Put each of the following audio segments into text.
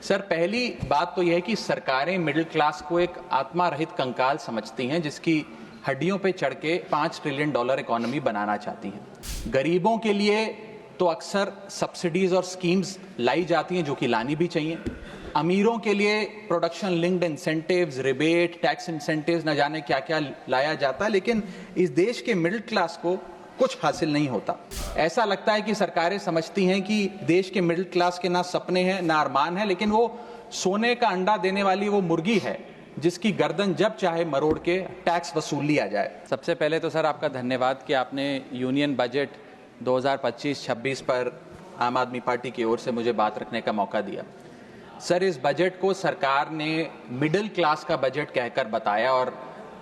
Sir, पहली बात तो यह है कि सरकारें मिडिल क्लास को एक आत्मा रहित कंकाल समझती हैं जिसकी हड्डियों पे चढ़ के $5 ट्रिलियन इकोनॉमी बनाना चाहती हैं। गरीबों के लिए तो अक्सर सब्सिडीज और स्कीम्स लाई जाती हैं जो कि लानी भी चाहिए। अमीरों के लिए production linked incentives, rebate, tax incentives, न जाने क्या क्या लाया जाता है, लेकिन इस देश के मिडिल क्लास को कुछ हासिल नहीं होता। ऐसा लगता है कि सरकारें समझती हैं कि देश के मिडिल क्लास के ना सपने हैं ना अरमान है, लेकिन वो सोने का अंडा देने वाली वो मुर्गी है जिसकी गर्दन जब चाहे मरोड़ के टैक्स वसूल लिया जाए। सबसे पहले तो सर आपका धन्यवाद कि आपने यूनियन बजट 2025-26 पर आम आदमी पार्टी की ओर से मुझे बात रखने का मौका दिया। सर, इस बजट को सरकार ने मिडिल क्लास का बजट कहकर बताया और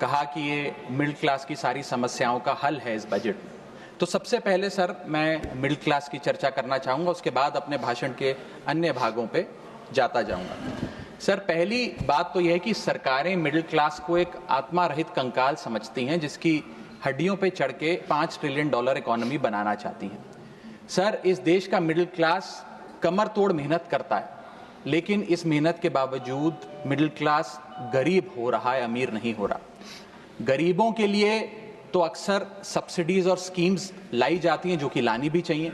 कहा कि ये मिडिल क्लास की सारी समस्याओं का हल है इस बजट में। तो सबसे पहले सर मैं मिडिल क्लास की चर्चा करना चाहूँगा, उसके बाद अपने भाषण के अन्य भागों पे जाता जाऊँगा। सर, पहली बात तो यह है कि सरकारें मिडिल क्लास को एक आत्मा रहित कंकाल समझती हैं जिसकी हड्डियों पे चढ़ के $5 ट्रिलियन इकोनॉमी बनाना चाहती हैं। सर, इस देश का मिडिल क्लास कमर तोड़ मेहनत करता है, लेकिन इस मेहनत के बावजूद मिडिल क्लास गरीब हो रहा है, अमीर नहीं हो रहा। गरीबों के लिए तो अक्सर सब्सिडीज और स्कीम्स लाई जाती हैं जो कि लानी भी चाहिए।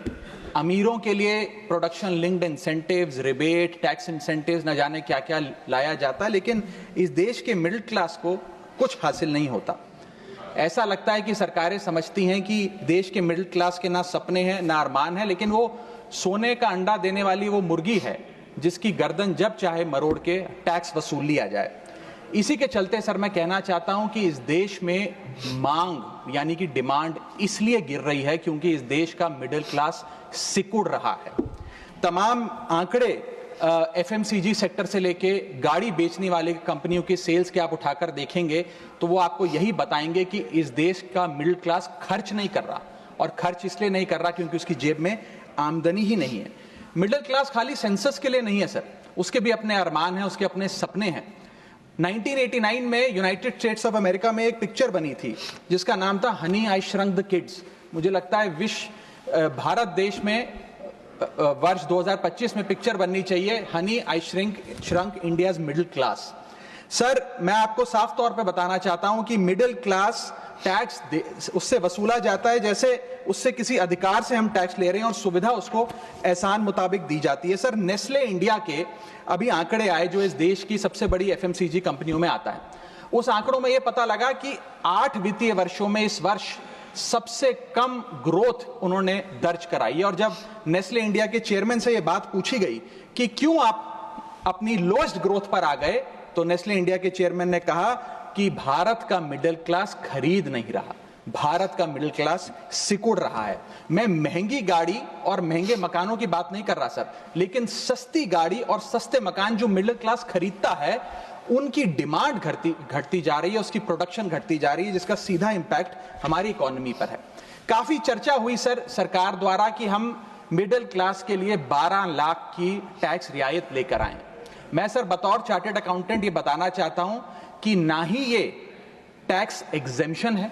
अमीरों के लिए production linked incentives, rebate, tax incentives, न जाने क्या क्या लाया जाता है, लेकिन इस देश के मिडिल क्लास को कुछ हासिल नहीं होता। ऐसा लगता है कि सरकारें समझती हैं कि देश के मिडिल क्लास के ना सपने हैं ना अरमान है, लेकिन वो सोने का अंडा देने वाली वो मुर्गी है जिसकी गर्दन जब चाहे मरोड़ के टैक्स वसूल लिया जाए। इसी के चलते सर मैं कहना चाहता हूं कि इस देश में मांग यानी कि डिमांड इसलिए गिर रही है क्योंकि इस देश का मिडिल क्लास सिकुड़ रहा है। तमाम आंकड़े एफएमसीजी सेक्टर से लेके गाड़ी बेचने वाले कंपनियों के सेल्स के आप उठाकर देखेंगे तो वो आपको यही बताएंगे कि इस देश का मिडिल क्लास खर्च नहीं कर रहा, और खर्च इसलिए नहीं कर रहा क्योंकि उसकी जेब में आमदनी ही नहीं है। मिडिल क्लास खाली सेंसस के लिए नहीं है सर, उसके भी अपने अरमान हैं, उसके अपने सपने हैं। 1989 में यूनाइटेड स्टेट्स ऑफ अमेरिका में एक पिक्चर बनी थी जिसका नाम था Honey I shrunk the kids. मुझे लगता है भारत देश में वर्ष 2025 में पिक्चर बननी चाहिए honey I shrunk India's middle class. Sir, मैं आपको साफ तौर पे बताना चाहता हूं कि मिडिल क्लास टैक्स उससे वसूला जाता है जैसे उससे किसी अधिकार से हम टैक्स ले रहे हैं और सुविधा उसको एहसान मुताबिक दी जाती है। सर, नेस्ले इंडिया के अभी आंकड़े आए जो इस देश की सबसे बड़ी एफएमसीजी कंपनियों में आता है। उस आंकड़ों में यह पता लगा कि 8 वित्तीय वर्षों में इस वर्ष सबसे कम ग्रोथ उन्होंने दर्ज कराई है। और जब नेस्ले इंडिया के चेयरमैन से यह बात पूछी गई कि क्यों आप अपनी लोएस्ट ग्रोथ पर आ गए, तो नेस्ले इंडिया के चेयरमैन ने कहा कि भारत का मिडिल क्लास खरीद नहीं रहा, भारत का मिडिल क्लास सिकुड़ रहा है। मैं महंगी गाड़ी और महंगे मकानों की बात नहीं कर रहा सर, लेकिन सस्ती गाड़ी और सस्ते मकान जो मिडिल क्लास खरीदता है उनकी डिमांड घटती जा रही है, उसकी प्रोडक्शन घटती जा रही है, जिसका सीधा इंपैक्ट हमारी इकोनॉमी पर है। काफी चर्चा हुई सर सरकार द्वारा कि हम मिडिल क्लास के लिए 12 लाख की टैक्स रियायत लेकर आए। मैं सर बतौर चार्टर्ड अकाउंटेंट ये बताना चाहता हूं कि ना ही ये टैक्स एग्जेम्पशन है,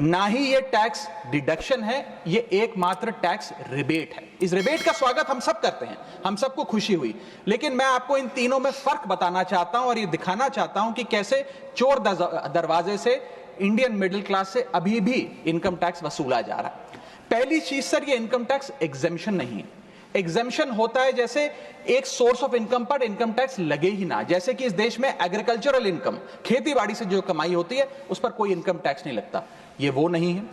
ना ही ये टैक्स डिडक्शन है, ये एकमात्र टैक्स रिबेट है। इस रिबेट का स्वागत हम सब करते हैं, हम सबको खुशी हुई, लेकिन मैं आपको इन तीनों में फर्क बताना चाहता हूं और ये दिखाना चाहता हूं कि कैसे चोर दरवाजे से इंडियन मिडिल क्लास से अभी भी इनकम टैक्स वसूला जा रहा है। पहली चीज सर, ये इनकम टैक्स एग्जेम्पशन नहीं है। एग्जेम्पशन होता है जैसे एक सोर्स ऑफ इनकम पर इनकम टैक्स लगे ही ना, जैसे कि इस देश में एग्रीकल्चरल इनकम, खेती बाड़ी से जो कमाई होती है उस पर कोई इनकम टैक्स नहीं लगता। ये वो नहीं है।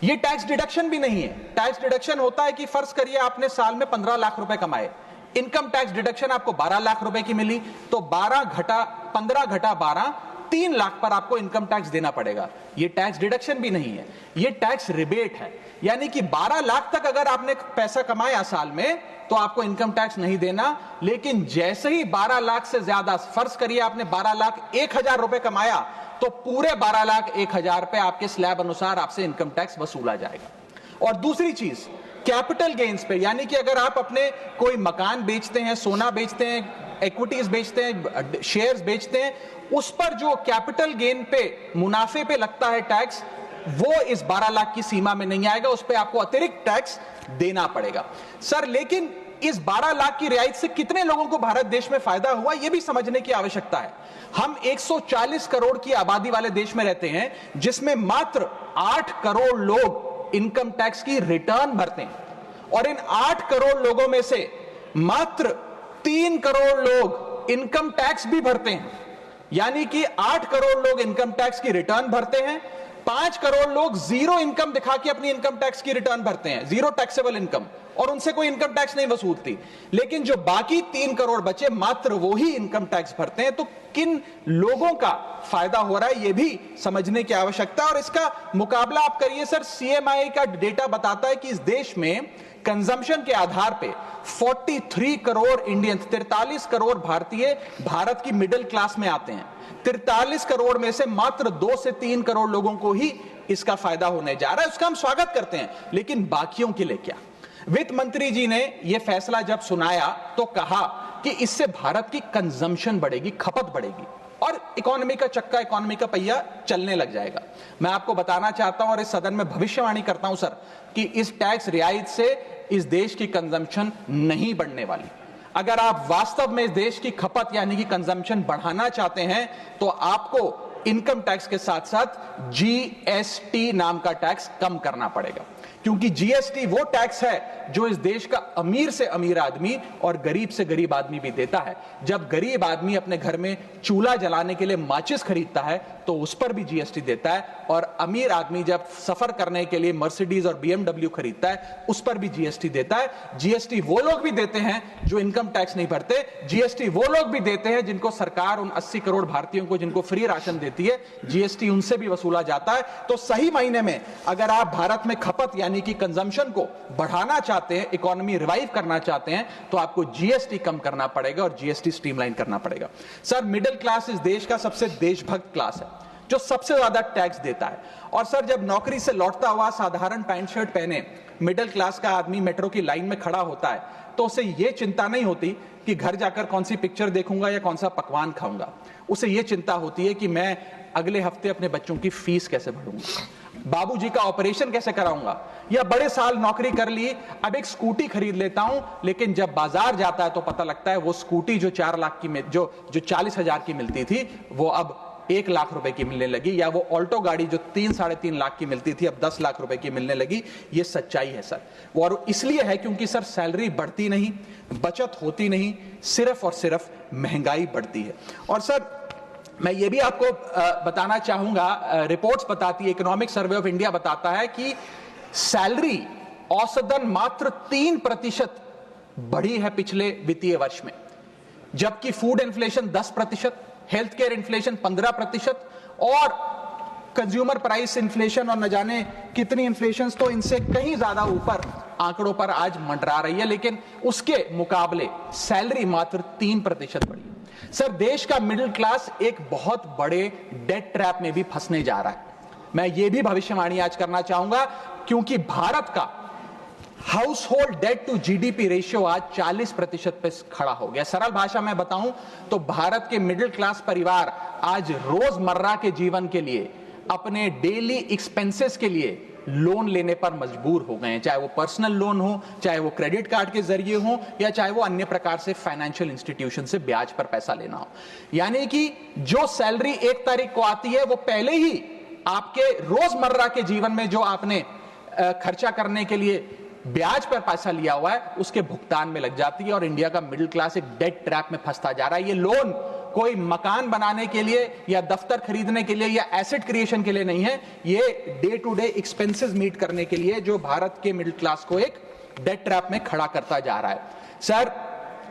ये टैक्स डिडक्शन भी नहीं है। टैक्स डिडक्शन होता है कि फर्ज करिए आपने साल में 15 लाख रुपए कमाए, इनकम टैक्स डिडक्शन आपको 12 लाख रुपए की मिली, तो 15 घटा 12 3 लाख पर आपको इनकम टैक्स देना पड़ेगा। ये टैक्स डिडक्शन भी नहीं है, ये टैक्स रिबेट है। यानी कि 12 लाख तक अगर आपने पैसा कमाया साल में तो आपको इनकम टैक्स नहीं देना, लेकिन जैसे ही 12 लाख से ज्यादा, फर्ज करिए आपने 12 लाख 1,000 रुपए कमाया, तो पूरे 12 लाख 1,000 पे आपके स्लैब अनुसार आपसे इनकम टैक्स वसूला जाएगा। और दूसरी चीज, कैपिटल गेन्स पे, यानी कि अगर आप अपने कोई मकान बेचते हैं, सोना बेचते हैं, इक्विटीज बेचते हैं, शेयर्स बेचते हैं, उस पर जो कैपिटल गेन पे, मुनाफे पे लगता है टैक्स, वो इस 12 लाख की सीमा में नहीं आएगा, उस पर आपको अतिरिक्त टैक्स देना पड़ेगा। सर, लेकिन इस 12 लाख की रियायत से कितने लोगों को भारत देश में फायदा हुआ, यह भी समझने की आवश्यकता है। हम 140 करोड़ की आबादी वाले देश में रहते हैं, जिसमें मात्र 8 करोड़ लोग इनकम टैक्स की रिटर्न भरते हैं, और इन 8 करोड़ लोगों में से मात्र 3 करोड़ लोग इनकम टैक्स भी भरते हैं। यानी कि 8 करोड़ लोग इनकम टैक्स की रिटर्न भरते हैं, 5 करोड़ लोग जीरो इनकम दिखा के अपनी इनकम टैक्स की रिटर्न भरते हैं, जीरो टैक्सेबल इनकम, और उनसे कोई इनकम टैक्स नहीं वसूलती। लेकिन जो बाकी 3 करोड़ बचे, मात्र वो ही इनकम टैक्स भरते हैं। तो किन लोगों का फायदा हो रहा है, यह भी समझने की आवश्यकता है। और इसका मुकाबला आप करिए सर, सीएमआई का डेटा बताता है कि इस देश में कंजम्पशन के आधार पे 43 करोड़ इंडियंस, 43 करोड़ भारतीय भारत की मिडिल क्लास में आते हैं। 43 करोड़ में से मात्र 2 से 3 करोड़ लोगों को ही इसका फायदा होने जा रहा है। उसका हम स्वागत करते हैं, लेकिन बाकियों के लिए क्या? वित्त मंत्री जी ने यह फैसला जब सुनाया तो कहा कि इससे भारत की कंजम्पशन बढ़ेगी, खपत बढ़ेगी, और इकोनॉमी का चक्का, इकोनॉमी का पहिया चलने लग जाएगा। मैं आपको बताना चाहता हूं और इस सदन में भविष्यवाणी करता हूं सर, कि इस टैक्स रियायत से इस देश की कंजम्पशन नहीं बढ़ने वाली। अगर आप वास्तव में इस देश की खपत यानी कि कंजम्पशन बढ़ाना चाहते हैं, तो आपको इनकम टैक्स के साथ साथ जीएसटी नाम का टैक्स कम करना पड़ेगा, क्योंकि जीएसटी वो टैक्स है जो इस देश का अमीर से अमीर आदमी और गरीब से गरीब आदमी भी देता है। जब गरीब आदमी अपने घर में चूल्हा जलाने के लिए माचिस खरीदता है तो उस पर भी जीएसटी देता है, और अमीर आदमी जब सफर करने के लिए मर्सिडीज और बीएमडब्ल्यू खरीदता है उस पर भी जीएसटी देता है। जीएसटी वो लोग भी देते हैं जो इनकम टैक्स नहीं भरते, जीएसटी वो लोग भी देते हैं जिनको सरकार, उन 80 करोड़ भारतीयों को जिनको फ्री राशन देती है, जीएसटी उनसे भी वसूला जाता है। तो सही मायने में अगर आप भारत में खपत यानी कि कंजम्पशन को बढ़ाना चाहते हैं, इकोनॉमी रिवाइव करना चाहते हैं, तो आपको जीएसटी कम करना पड़ेगा और जीएसटी स्ट्रीमलाइन करना पड़ेगा। सर, मिडिल क्लास इस देश का सबसे देशभक्त क्लास है, जो सबसे ज्यादा टैक्स देता है। और सर, जब नौकरी से लौटता हुआ साधारण पैंट शर्ट पहने मिडिल क्लास का आदमी मेट्रो की लाइन में खड़ा होता है, तो उसे यह चिंता नहीं होती कि घर जाकर कौन सी पिक्चर देखूंगा या कौन सा पकवान खाऊंगा। उसे यह चिंता होती है कि मैं अगले हफ्ते अपने बच्चों की फीस कैसे भरूंगा, बाबूजी का ऑपरेशन कैसे कराऊंगा, या बड़े साल नौकरी कर ली, अब एक स्कूटी खरीद लेता हूं। लेकिन जब बाजार जाता है तो पता लगता है वो स्कूटी जो 4 लाख की, जो 40,000 की मिलती थी, वो अब 1 लाख रुपए की मिलने लगी, या वो ऑल्टो गाड़ी जो 3-3.5 लाख की मिलती थी अब 10 लाख रुपए की मिलने लगी। ये सच्चाई है सर, और इसलिए है क्योंकि सर सैलरी बढ़ती नहीं, बचत होती नहीं, सिर्फ और सिर्फ महंगाई बढ़ती है। और सर, मैं ये भी आपको बताना चाहूंगा, रिपोर्ट्स बताती है, इकोनॉमिक सर्वे ऑफ इंडिया बताता है कि सैलरी औसतन मात्र 3% बढ़ी है पिछले वित्तीय वर्ष में, जबकि food inflation 10%, health care inflation 15%, और कंज्यूमर प्राइस इन्फ्लेशन और न जाने कितनी इन्फ्लेशन तो इनसे कहीं ज्यादा ऊपर आंकड़ों पर आज मंडरा रही है। लेकिन उसके मुकाबले सैलरी मात्र 3% बढ़ी। सर, देश का मिडिल क्लास एक बहुत बड़े डेट ट्रैप में भी फंसने जा रहा है। मैं ये भी भविष्यवाणी आज करना चाहूंगा, क्योंकि भारत का household debt to GDP ratio आज 40% पे खड़ा हो गया। सरल भाषा में बताऊं तो भारत के मिडिल क्लास परिवार आज रोजमर्रा के जीवन के लिए, अपने डेली एक्सपेंसेस के लिए लोन लेने पर मजबूर हो गए हैं, चाहे वो पर्सनल लोन हो, चाहे वो क्रेडिट कार्ड के जरिए हो, या चाहे वो अन्य प्रकार से फाइनेंशियल इंस्टीट्यूशन से ब्याज पर पैसा लेना हो। यानी कि जो सैलरी 1 तारीख को आती है, वो पहले ही आपके रोजमर्रा के जीवन में जो आपने खर्चा करने के लिए ब्याज पर पैसा लिया हुआ है, उसके भुगतान में लग जाती है। और इंडिया का मिडिल क्लास एक डेट ट्रैप में फंसता जा रहा है। ये लोन कोई मकान बनाने के लिए या दफ्तर खरीदने के लिए या एसेट क्रिएशन के लिए नहीं है, ये day to day expenses meet करने के लिए, जो भारत के मिडिल क्लास को एक डेट ट्रैप में खड़ा करता जा रहा है। सर,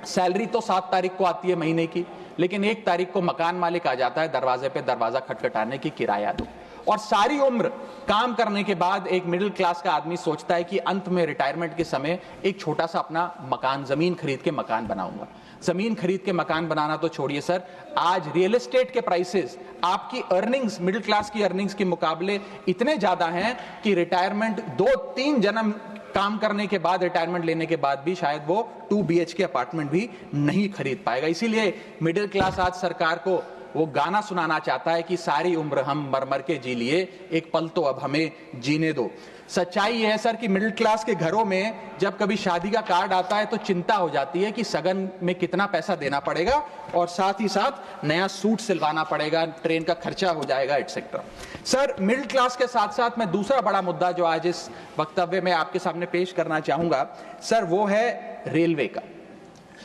सैलरी तो 7 तारीख को आती है महीने की, लेकिन 1 तारीख को मकान मालिक आ जाता है दरवाजे पे दरवाजा खटखटाने की, किराया दो। और सारी उम्र काम करने के बाद एक मिडिल क्लास का आदमी सोचता है कि अंत में रिटायरमेंट के समय एक छोटा सा अपना मकान, जमीन खरीद के मकान बनाऊंगा। जमीन खरीद के मकान बनाना तो छोड़िए सर, आज रियल एस्टेट के प्राइसेस, आपकी अर्निंग्स, मिडिल क्लास की अर्निंग्स के मुकाबले इतने ज्यादा हैं कि रिटायरमेंट 2-3 जन्म काम करने के बाद, रिटायरमेंट लेने के बाद भी शायद वो 2 BHK अपार्टमेंट भी नहीं खरीद पाएगा। इसीलिए मिडिल क्लास आज सरकार को वो गाना सुनाना चाहता है कि सारी उम्र हम मर मर के जी लिए, एक पल तो अब हमें जीने दो। सच्चाई यह है सर कि मिडिल क्लास के घरों में जब कभी शादी का कार्ड आता है तो चिंता हो जाती है कि सगन में कितना पैसा देना पड़ेगा और साथ ही साथ नया सूट सिलवाना पड़ेगा, ट्रेन का खर्चा हो जाएगा, एटसेट्रा। सर, मिडिल क्लास के साथ साथ मैं दूसरा बड़ा मुद्दा जो आज इस वक्तव्य में आपके सामने पेश करना चाहूंगा सर, वो है रेलवे का।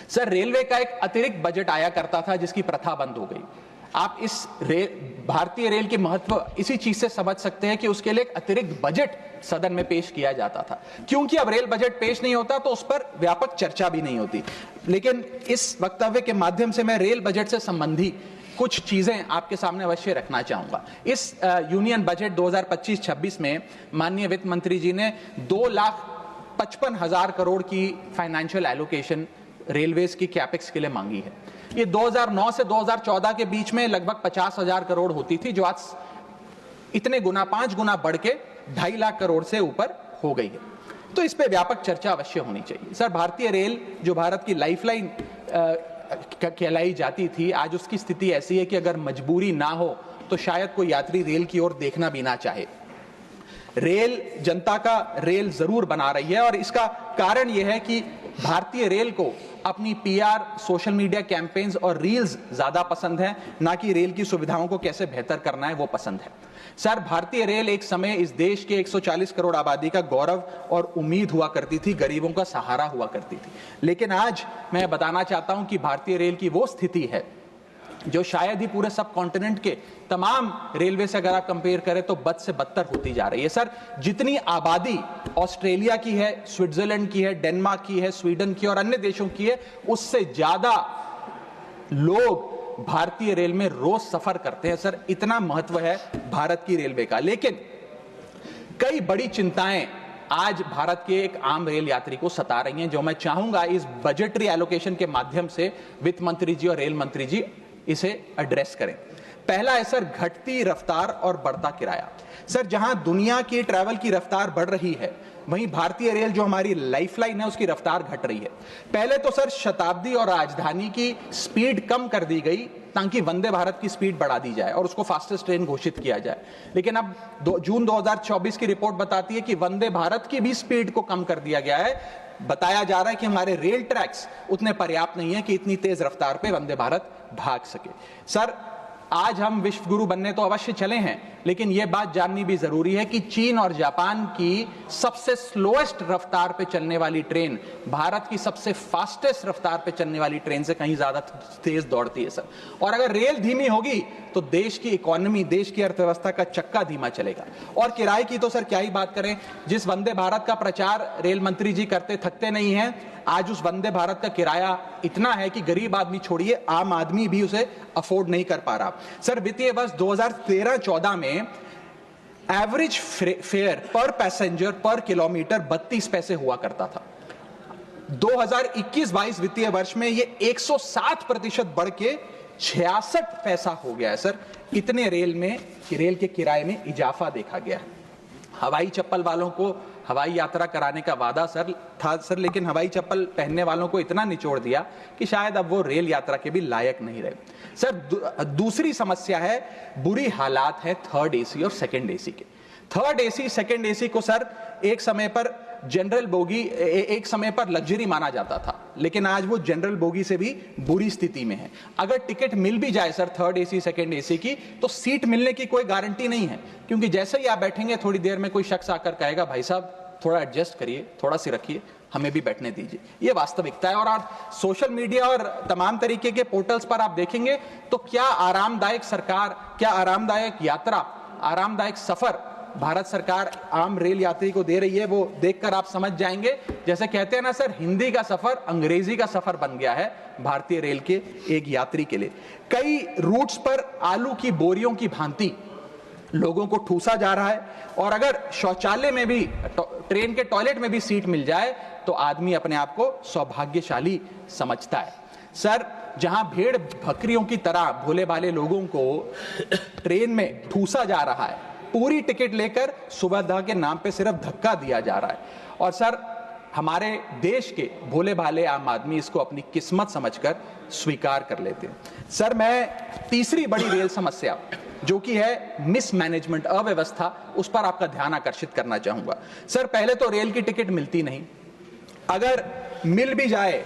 सर, रेलवे का एक अतिरिक्त बजट आया करता था जिसकी प्रथा बंद हो गई। आप इस भारतीय रेल के महत्व इसी चीज से समझ सकते हैं कि उसके लिए एक अतिरिक्त बजट सदन में पेश किया जाता था। क्योंकि अब रेल बजट पेश नहीं होता तो उस पर व्यापक चर्चा भी नहीं होती। लेकिन इस वक्तव्य के माध्यम से मैं रेल बजट से संबंधी कुछ चीजें आपके सामने अवश्य रखना चाहूंगा। इस यूनियन बजट 2025-26 में माननीय वित्त मंत्री जी ने 2,55,000 करोड़ की फाइनेंशियल एलोकेशन रेलवेज की कैपेक्स के लिए मांगी है। ये 2009 से 2014 के बीच में लगभग 50,000 करोड़ होती थी, जो आज इतने गुना 5 गुना बढ़ के 2.5 लाख करोड़ से ऊपर हो गई है। तो इस पे व्यापक चर्चा अवश्य होनी चाहिए। सर, भारतीय रेल जो भारत की लाइफलाइन कहलाई जाती थी, आज उसकी स्थिति ऐसी है कि अगर मजबूरी ना हो तो शायद कोई यात्री रेल की ओर देखना भी ना चाहे। रेल जनता का रेल जरूर बना रही है और इसका कारण यह है कि भारतीय रेल को अपनी पीआर, सोशल मीडिया कैंपेन्स और रील्स ज्यादा पसंद है, ना कि रेल की सुविधाओं को कैसे बेहतर करना है वो पसंद है। सर, भारतीय रेल एक समय इस देश के 140 करोड़ आबादी का गौरव और उम्मीद हुआ करती थी, गरीबों का सहारा हुआ करती थी। लेकिन आज मैं बताना चाहता हूं कि भारतीय रेल की वो स्थिति है जो शायद ही पूरे सब कॉन्टिनेंट के तमाम रेलवे से अगर आप कंपेयर करें तो बद से बदतर होती जा रही है। सर, जितनी आबादी ऑस्ट्रेलिया की है, स्विट्जरलैंड की है, डेनमार्क की है, स्वीडन की और अन्य देशों की है, उससे ज्यादा लोग भारतीय रेल में रोज सफर करते हैं। सर, इतना महत्व है भारत की रेलवे का। लेकिन कई बड़ी चिंताएं आज भारत के एक आम रेल यात्री को सता रही हैं, जो मैं चाहूंगा इस बजटरी एलोकेशन के माध्यम से वित्त मंत्री जी और रेल मंत्री जी इसे एड्रेस करें। पहला है सर, घटती रफ्तार और बढ़ता किराया। सर, जहां दुनिया की ट्रैवल की रफ्तार बढ़ रही है, वहीं भारतीय रेल जो हमारी लाइफलाइन है उसकी रफ्तार घट रही है। पहले तो सर शताब्दी और राजधानी की स्पीड कम कर दी गई ताकि वंदे भारत की स्पीड बढ़ा दी जाए और उसको फास्टेस्ट ट्रेन घोषित किया जाए। लेकिन अब जून 2024 की रिपोर्ट बताती है कि वंदे भारत की भी स्पीड को कम कर दिया गया है। बताया जा रहा है कि हमारे रेल ट्रैक्स उतने पर्याप्त नहीं है कि इतनी तेज रफ्तार पे वंदे भारत भाग सके। सर, आज हम विश्व गुरु बनने तो अवश्य चले हैं, लेकिन यह बात जाननी भी जरूरी है कि चीन और जापान की सबसे स्लोएस्ट रफ्तार पे चलने वाली ट्रेन भारत की सबसे फास्टेस्ट रफ्तार पे चलने वाली ट्रेन से कहीं ज्यादा तेज दौड़ती है। सर, और अगर रेल धीमी होगी तो देश की इकोनॉमी, देश की अर्थव्यवस्था का चक्का धीमा चलेगा। और किराए की तो सर क्या ही बात करें, जिस वंदे भारत का प्रचार रेल मंत्री जी करते थकते नहीं हैं, आज उस वंदे भारत का किराया इतना है कि गरीब आदमी छोड़िए, आम आदमी भी उसे अफोर्ड नहीं कर पा रहा। सर, वित्तीय वर्ष 2013-14 में एवरेज फेयर पर पैसेंजर पर किलोमीटर 32 पैसे हुआ करता था। 2021-22 वित्तीय वर्ष में ये 107% बढ़ के 66 पैसा हो गया है। सर, इतने रेल के किराए में इजाफा देखा गया है। हवाई चप्पल वालों को हवाई यात्रा कराने का वादा था सर, लेकिन हवाई चप्पल पहनने वालों को इतना निचोड़ दिया कि शायद अब वो रेल यात्रा के भी लायक नहीं रहे। सर, दूसरी समस्या है, बुरी हालात है थर्ड एसी और सेकंड एसी के। थर्ड एसी, सेकंड एसी को सर एक समय पर जनरल बोगी, एक समय पर लग्जरी माना जाता था, लेकिन आज वो जनरल बोगी से भी बुरी स्थिति में है। अगर टिकट मिल भी जाए sir third AC, second AC की, तो सीट मिलने की कोई गारंटी नहीं है, क्योंकि जैसे ही आप बैठेंगे थोड़ी देर में कोई शख्स आकर कहेगा, भाई साहब थोड़ा एडजस्ट करिए, थोड़ा सी रखिए, हमें भी बैठने दीजिए। ये वास्तविकता है। और आप सोशल मीडिया और तमाम तरीके के पोर्टल्स पर आप देखेंगे तो क्या आरामदायक सरकार, क्या आरामदायक यात्रा, आरामदायक सफर भारत सरकार आम रेल यात्री को दे रही है, वो देखकर आप समझ जाएंगे। जैसे कहते हैं ना सर, हिंदी का सफर अंग्रेजी का सफर बन गया है भारतीय रेल के एक यात्री के लिए। कई रूट्स पर आलू की बोरियों की भांति लोगों को ठूसा जा रहा है, और अगर शौचालय में भी, ट्रेन के टॉयलेट में भी सीट मिल जाए तो आदमी अपने आप को सौभाग्यशाली समझता है। सर, जहां भेड़ बकरियों की तरह भोले भाले लोगों को ट्रेन में ठूसा जा रहा है, पूरी टिकट लेकर सुविधा के नाम पे सिर्फ धक्का दिया जा रहा है। और सर, हमारे देश के भोले भाले आम आदमी इसको अपनी किस्मत समझकर स्वीकार कर लेते हैं। सर, मैं तीसरी बड़ी रेल समस्या जो कि है मिसमैनेजमेंट, अव्यवस्था, उस पर आपका ध्यान आकर्षित करना चाहूंगा। सर, पहले तो रेल की टिकट मिलती नहीं, अगर मिल भी जाए,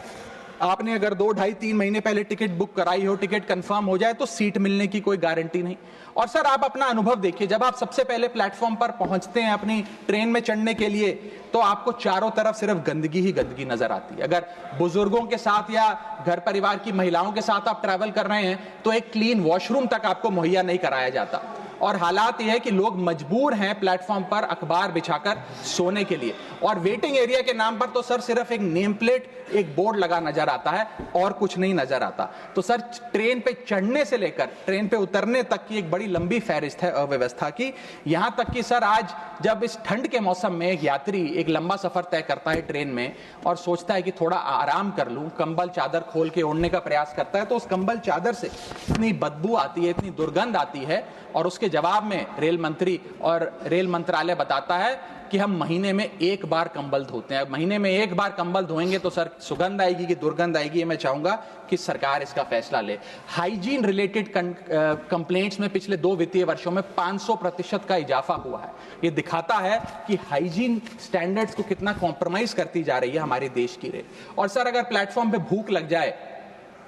आपने अगर 2, 2.5, 3 महीने पहले टिकट बुक कराई हो, टिकट कंफर्म हो जाए तो सीट मिलने की कोई गारंटी नहीं। और सर, आप अपना अनुभव देखिए, जब आप सबसे पहले प्लेटफॉर्म पर पहुंचते हैं अपनी ट्रेन में चढ़ने के लिए, तो आपको चारों तरफ सिर्फ गंदगी ही गंदगी नजर आती है। अगर बुजुर्गों के साथ या घर परिवार की महिलाओं के साथ आप ट्रैवल कर रहे हैं तो एक क्लीन वॉशरूम तक आपको मुहैया नहीं कराया जाता। और हालात यह है कि लोग मजबूर हैं प्लेटफॉर्म पर अखबार बिछाकर सोने के लिए, और वेटिंग एरिया के नाम पर तो सर सिर्फ एक नेम प्लेट, एक बोर्ड लगा नजर आता है और कुछ नहीं नजर आता। तो सर, ट्रेन पे चढ़ने से लेकर ट्रेन पे उतरने तक की एक बड़ी लंबी फहरिस्त है अव्यवस्था की। यहां तक कि सर, आज जब इस ठंड के मौसम में एक यात्री एक लंबा सफर तय करता है ट्रेन में और सोचता है कि थोड़ा आराम कर लूं, कंबल चादर खोल के ओढ़ने का प्रयास करता है, तो उस कंबल चादर से इतनी बदबू आती है, इतनी दुर्गंध आती है, और उसके जवाब में रेल मंत्री और रेल मंत्रालय बताता है कि हम महीने में 1 बार कंबल धोते हैं। महीने में 1 बार कंबल धोएंगे तो सर सुगंध आएगी कि दुर्गंध आएगी, ये मैं चाहूंगा कि सरकार इसका फैसला ले। हाइजीन रिलेटेड कंप्लेंट्स में पिछले 2 वित्तीय वर्षों में 500% का इजाफा हुआ है। ये दिखाता है कि हाइजीन स्टैंडर्ड्स को कितना कॉम्प्रोमाइज करती जा रही है हमारे देश की रेल। और सर, अगर प्लेटफॉर्म पे भूख लग जाए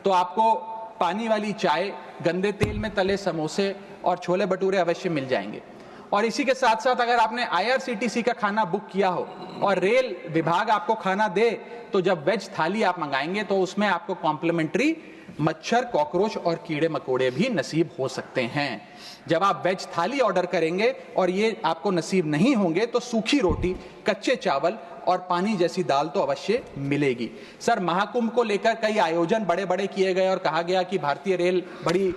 तो आपको पानी वाली चाय, गंदे तेल में तले समोसे और छोले भटूरे अवश्य मिल जाएंगे। और इसी के साथ साथ अगर आपने IRCTC का खाना बुक किया हो और रेल विभाग आपको खाना दे, तो जब वेज थाली आप मंगाएंगे तो उसमें आपको कॉम्प्लीमेंट्री मच्छर, कॉकरोच और कीड़े मकोड़े भी नसीब हो सकते हैं। जब आप वेज थाली ऑर्डर करेंगे और ये आपको नसीब नहीं होंगे तो सूखी रोटी, कच्चे चावल और पानी जैसी दाल तो अवश्य मिलेगी। सर, महाकुंभ को लेकर कई आयोजन बड़े बड़े किए गए और कहा गया कि भारतीय रेल बड़ी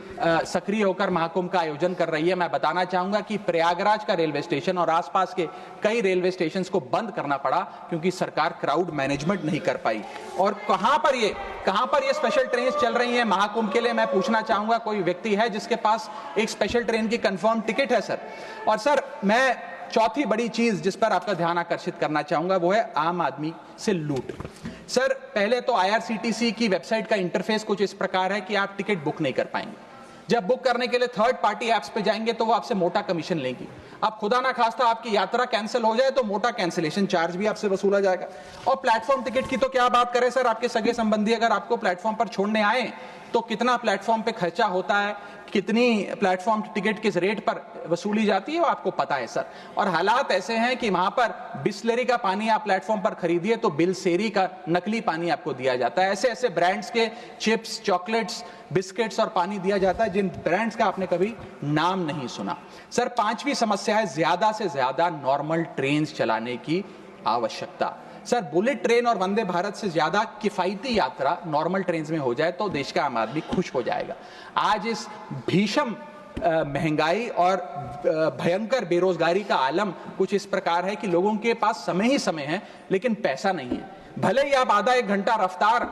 सक्रिय होकर महाकुंभ का आयोजन कर रही है। मैं बताना चाहूंगा कि प्रयागराज का रेलवे स्टेशन और आसपास के कई रेलवे स्टेशन को बंद करना पड़ा क्योंकि सरकार क्राउड मैनेजमेंट नहीं कर पाई। और कहां पर ये स्पेशल ट्रेन चल रही है महाकुंभ के लिए, मैं पूछना चाहूंगा, कोई व्यक्ति है जिसके पास एक स्पेशल ट्रेन की कंफर्म टिकट है सर? और सर, मैं चौथी बड़ी चीज जिस पर आपका ध्यान आकर्षित करना चाहूंगा वो है आम आदमी से लूट। सर, पहले तो IRCTC की वेबसाइट का इंटरफेस कुछ इस प्रकार है कि आप टिकट बुक नहीं कर पाएंगे। जब बुक करने के लिए थर्ड पार्टी ऐप्स पे जाएंगे तो वो आपसे मोटा कमीशन लेंगी। आप खुदा ना खास्ता आपकी यात्रा कैंसिल हो जाए तो मोटा कैंसिलेशन चार्ज भी आपसे वसूला जाएगा। और प्लेटफॉर्म टिकट की तो क्या बात करें सर, आपके सगे संबंधी अगर आपको प्लेटफॉर्म पर छोड़ने आए तो कितना प्लेटफॉर्म पे खर्चा होता है, कितनी प्लेटफॉर्म टिकट किस रेट पर वसूली जाती है वो आपको पता है सर। और हालात ऐसे हैं कि वहां पर बिस्लरी का पानी आप प्लेटफॉर्म पर खरीदिए तो बिलसेरी का नकली पानी आपको दिया जाता है। ऐसे ऐसे ब्रांड्स के चिप्स, चॉकलेट्स, बिस्किट्स और पानी दिया जाता है जिन ब्रांड्स का आपने कभी नाम नहीं सुना। सर, 5वीं समस्या है ज्यादा से ज्यादा नॉर्मल ट्रेन चलाने की आवश्यकता। सर, बुलेट ट्रेन और वंदे भारत से ज्यादा किफायती यात्रा नॉर्मल ट्रेन में हो जाए तो देश का आम आदमी खुश हो जाएगा। आज इस भीषण महंगाई और भयंकर बेरोजगारी का आलम कुछ इस प्रकार है कि लोगों के पास समय ही समय है लेकिन पैसा नहीं है। भले ही आप आधा 1 घंटा रफ्तार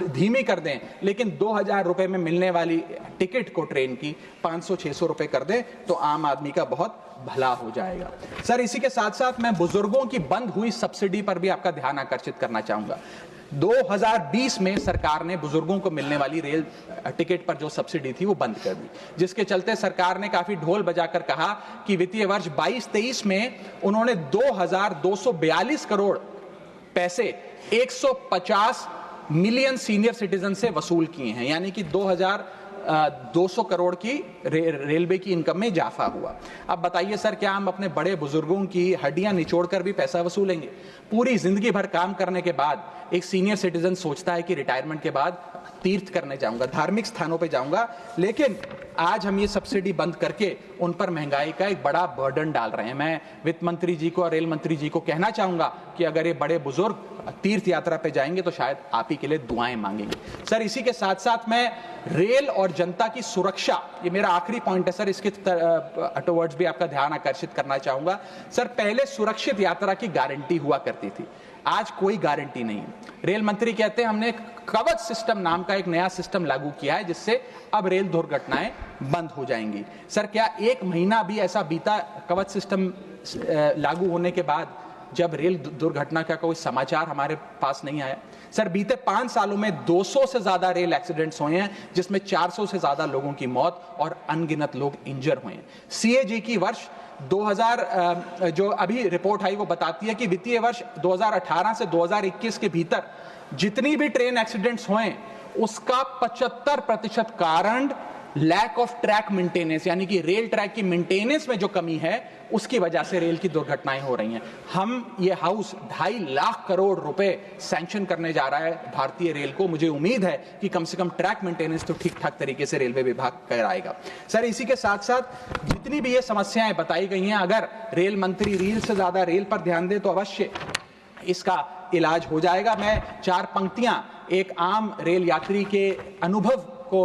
धीमी कर दें, लेकिन 2000 रुपए में मिलने वाली टिकट को ट्रेन की 500-600 रुपए कर दें तो आम आदमी का बहुत भला हो जाएगा। सर, इसी के साथ साथ मैं बुजुर्गों की बंद हुई सब्सिडी पर भी आपका ध्यान आकर्षित करना चाहूंगा। 2020 में सरकार ने बुजुर्गों को मिलने वाली रेल टिकट पर जो सब्सिडी थी वो बंद कर दी, जिसके चलते सरकार ने काफी ढोल बजाकर कहा कि वित्तीय वर्ष 22-23 में उन्होंने 2242 करोड़ पैसे 150 मिलियन सीनियर सिटीजन से वसूल किए हैं, यानी कि 2200 करोड़ की रेलवे की इनकम में इजाफा हुआ। अब बताइए सर, क्या हम अपने बड़े बुजुर्गों की हड्डियां निचोड़कर भी पैसा वसूलेंगे? पूरी जिंदगी भर काम करने के बाद एक सीनियर सिटीजन सोचता है कि रिटायरमेंट के बाद तीर्थ करने जाऊंगा, धार्मिक स्थानों पे जाऊंगा, लेकिन आज हम ये सब्सिडी बंद करके उन पर महंगाई का एक बड़ा बर्डन डाल रहे हैं। मैं वित्त मंत्री जी को और रेल मंत्री जी को कहना चाहूंगा कि अगर ये बड़े बुजुर्ग तीर्थ यात्रा पे जाएंगे तो शायद आप ही के लिए दुआएं मांगेंगे। सर, इसी के साथ साथ मैं रेल और जनता की सुरक्षा, ये मेरा आखिरी पॉइंट है सर, इसके टुवर्ड्स भी आपका ध्यान आकर्षित करना चाहूंगा। सर, पहले सुरक्षित यात्रा की गारंटी हुआ करती थी, आज कोई गारंटी नहीं। रेल मंत्री कहते हैं हमने कवच सिस्टम नाम का एक नया सिस्टम लागू किया है जिससे अब रेल दुर्घटनाएं बंद हो जाएंगी। सर, क्या 1 महीना भी ऐसा बीता कवच सिस्टम लागू होने के बाद जब रेल दुर्घटना का कोई समाचार हमारे पास नहीं आया। सर, बीते 5 सालों में 200 से ज्यादा रेल एक्सीडेंट्स हुए हैं, जिसमें 400 से ज्यादा लोगों की मौत और अनगिनत लोग इंजर हुए हैं। सीएजी की वर्ष 2000 जो अभी रिपोर्ट आई वो बताती है कि वित्तीय वर्ष 2018 से 2021 के भीतर जितनी भी ट्रेन एक्सीडेंट्स हुए उसका 75% कारण लैक ऑफ ट्रैक मेंटेनेंस, यानी कि रेल ट्रैक की मेंटेनेंस में जो कमी है उसकी वजह से रेल की दुर्घटनाएं हो रही हैं। हम ये हाउस 2.5 लाख करोड़ रुपए सैंक्शन करने जा रहा है भारतीय रेल को। मुझे उम्मीद है कि कम से कम ट्रैक मेंटेनेंस तो ठीक ठाक तरीके से रेलवे विभाग कराएगा। सर, इसी के साथ साथ जितनी भी ये समस्याएं बताई गई हैं, अगर रेल मंत्री रील से ज्यादा रेल पर ध्यान दे तो अवश्य इसका इलाज हो जाएगा। मैं 4 पंक्तियां एक आम रेल यात्री के अनुभव को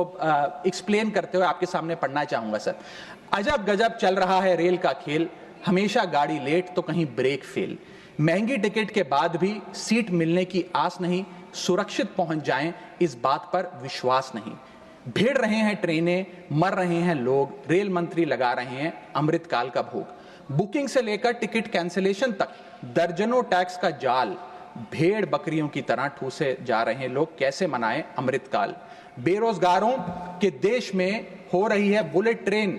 एक्सप्लेन करते हुए आपके सामने पढ़ना चाहूंगा। सर, अजब गजब चल रहा है रेल का खेल, हमेशा गाड़ी लेट तो कहीं ब्रेक फेल, महंगी टिकट के बाद भी सीट मिलने की आस नहीं, सुरक्षित पहुंच जाएं इस बात पर विश्वास नहीं, भिड़ रहे हैं ट्रेनें, मर रहे हैं लोग, रेल मंत्री लगा रहे हैं अमृतकाल का भोग, बुकिंग से लेकर टिकट कैंसिलेशन तक दर्जनों टैक्स का जाल, भेड़ बकरियों की तरह ठूसे जा रहे हैं लोग, कैसे मनाएं अमृतकाल, बेरोजगारों के देश में हो रही है बुलेट ट्रेन